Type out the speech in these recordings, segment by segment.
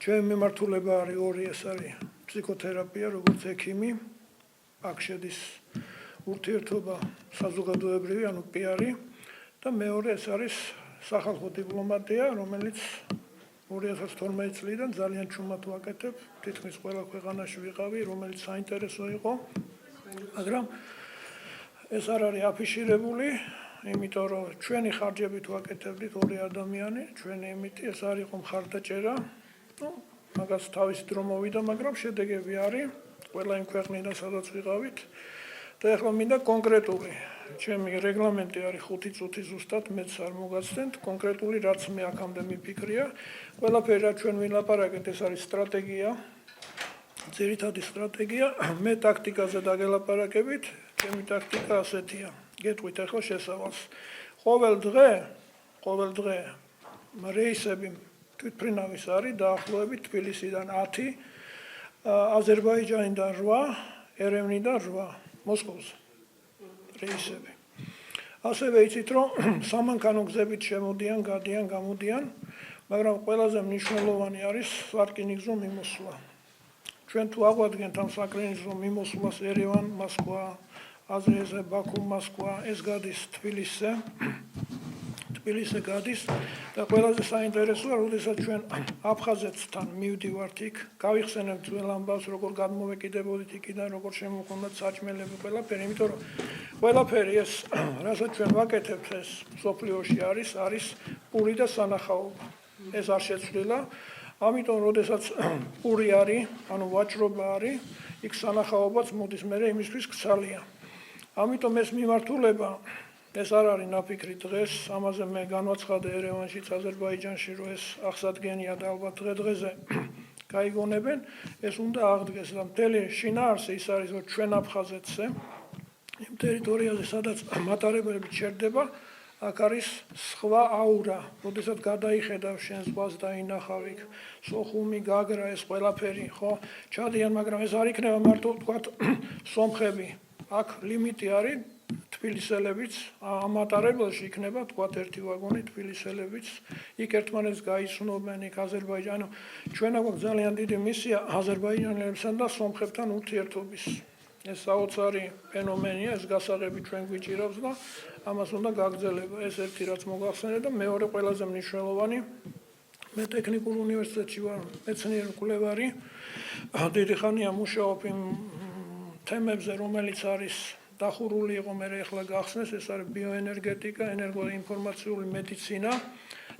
Ჩვენ მიმართულება არის ორი, ეს არის ფსიქოთერაპია, როგორც ექიმი, აქ შედის ურთიერთობა საზოგადოებრივი, ანუ პიარი და მეორე ეს არის სახალხო დიპლომატია, რომელიც 2012 წლიდან ძალიან ჩუმად ვაკეთებ, თითქმის ყველა ქვეყანაში ვიყავი, რომელიც საინტერესო იყო, მაგრამ ეს არ არის აფიშირებული, იმიტომ რომ ჩვენი ხარჯებით ვაკეთებდით ორი ადამიანი, ჩვენი იმითი, ეს არ იყო მხარდაჭერა, მაგას თავისი დრო მოვიდა, მაგრამ შედეგები არის, ყველა იმ ქვეყნიდან სადაც ვიყავით და ახლა მინდა კონკრეტული, ჩემი რეგლამენტი არის 5 წუთი ზუსტად, მეც არ მოგაცდენთ, კონკრეტული რაც მე აქამდე მიფიქრია, ყველაფერი რაც ჩვენ ვილაპარაკეთ, ეს არის სტრატეგია, ძირითადი სტრატეგია, მე ტაქტიკაზე დაგელაპარაკებით, ჩემი ტაქტიკა ასეთია, გეტყვით ახლა შესავალს. ყოველ დღე რეისები თვითმფრინავის არის დაახლოებით თბილისიდან 10, აზერბაიჯანიდან 8, ერევნიდან 8, მოსკოვზე რეისები. ასევე იცით, რომ სამანქანო გზებით შემოდიან, გადიან, გამოდიან, მაგრამ ყველაზე მნიშვნელოვანი არის სარკინიგზო მიმოსვლა. ჩვენ თუ აღვადგენთ ამ სარკინიგზო მიმოსვლას ერევან, მოსკვა, აზერბაიჯანი, ბაქო, მოსკვა, ეს გადის თბილისზე. თბილისზე გადის და ყველაზე საინტერესოა, როდესაც ჩვენ აფხაზეთთან მივდივართ იქ, გავიხსენებთ ძველ ამბავს, როგორ გადმოვეკიდებოდით იქიდან, როგორ შემოგვქონდათ საჭმელები, ყველაფერი, იმიტომ რომ ყველაფერი ეს, რასაც ჩვენ ვაკეთებთ, ეს მსოფლიოში არის პური და სანახაობა. ეს არ შეცვლილა, ამიტომ როდესაც პური არის, ანუ ვაჭრობა არის, იქ სანახაობაც მოდის მერე იმისთვის გცალია. ამიტომ ეს მიმართულება ეს არ არის ნაფიქრი დღეს, ამაზე მე განვაცხადე ერევანშიც, აზერბაიჯანში, რომ ეს აღსადგენია და ალბათ დღე-დღეზე გაიგონებენ, ეს უნდა აღდგეს და მთელი შინაარსი ის არის, რომ ჩვენ აფხაზეთზე, იმ ტერიტორიაზე, სადაც მატარებლები ჩერდება, აქ არის სხვა აურა, როდესაც გადაიხედავ შენ ზღვას დაინახავ იქ, სოხუმი, გაგრა, ეს ყველაფერი, ხო, ჩადიან, მაგრამ ეს არ იქნება მარტო ვთქვათ სომხები, აქ ლიმიტი არის თბილისელებიც, ამ მატარებელში იქნება თქვათ ერთი ვაგონი თბილისელებიც, იქ ერთმანეთს გაიცნობენ, იქ აზერბაიჯანი, ჩვენ აქვს ძალიან დიდი მისია აზერბაიჯანელებსთან და სომხებთან ურთიერთობის. ეს საოცარი ფენომენია, ეს გასაღები ჩვენ გვიჭირავს და ამას უნდა გაგრძელება. ეს ერთი რაც მოგახსენე და მეორე ყველაზე მნიშვნელოვანი, მე ტექნიკურ უნივერსიტეტში ვარ მეცნიერ-მკვლევარი, დიდი ხანია მუშაობ იმ თემებზე, რომელიც არის დახურული იყო, მე ახლა გახსნეს, ეს არის ბიოენერგეტიკა, ენერგოინფორმაციული მედიცინა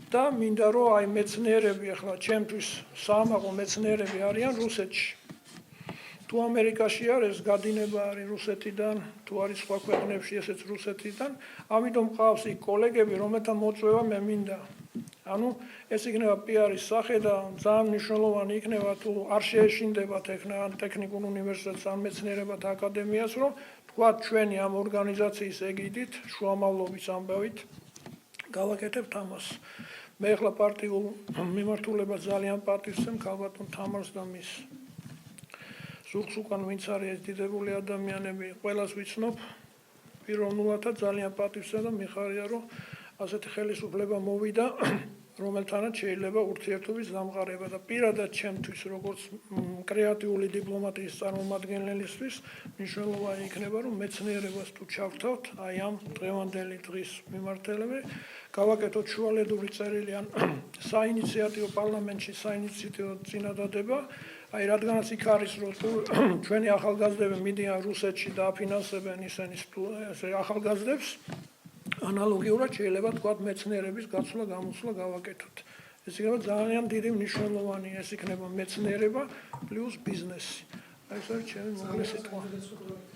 და მინდა რომ აი მეცნიერები ახლა ჩემთვის საამაყო მეცნიერები არიან რუსეთში. თუ ამერიკაში არის გადინება არის რუსეთიდან, თუ არის სხვა ქვეყნებში ესეც რუსეთიდან, ამიტომ ყავს იქ კოლეგები, რომელთა მოწვევა მე მინდა. ანუ ეს იქნება პიარის სახე და ძალიან მნიშვნელოვანი იქნება თუ არ შეეშინდებათ ეხლა ან ტექნიკურ უნივერსიტეტს ან მეცნიერებათა აკადემიას, რომ თქვათ ჩვენი ამ ორგანიზაციის ეგიდით, შუამავლობის ამბავით გავაკეთებთ ამას. მე ახლა პარტიულ მიმართულებას ძალიან პატივსცემ ქალბატონ თამარს და მის ზურგს უკან ვინც არის ეს დიდებული ადამიანები, ყველას ვიცნობ, პიროვნულადაც ძალიან პატივსცემ და მიხარია, რომ ასეთი ხელისუფლება მოვიდა, რომელთანაც შეიძლება ურთიერთობის დამყარება და პირადად ჩემთვის, როგორც კრეატიული დიპლომატიის წარმომადგენელისთვის, მნიშვნელოვანი იქნება, რომ მეცნიერებას თუ ჩავთავთ, აი ამ დღევანდელი დღის მიმართულებით, გავაკეთოთ შუალედური წერილი ან საინიციატივო პარლამენტში საინიციატივო წინადადება, აი რადგანაც იქ არის, რომ ჩვენი ახალგაზრდები მიდიან რუსეთში და აფინანსებენ ისინი ახალგაზრდებს, ანალოგიურად შეიძლება თქვათ მეცნიერების გაცვლა-გამოცვლა გავაკეთოთ. ეს იქნება ძალიან დიდი მნიშვნელოვანი, ეს იქნება მეცნიერება პლუს ბიზნესი. აი ეს არის ჩემი მოკლე სიტყვა.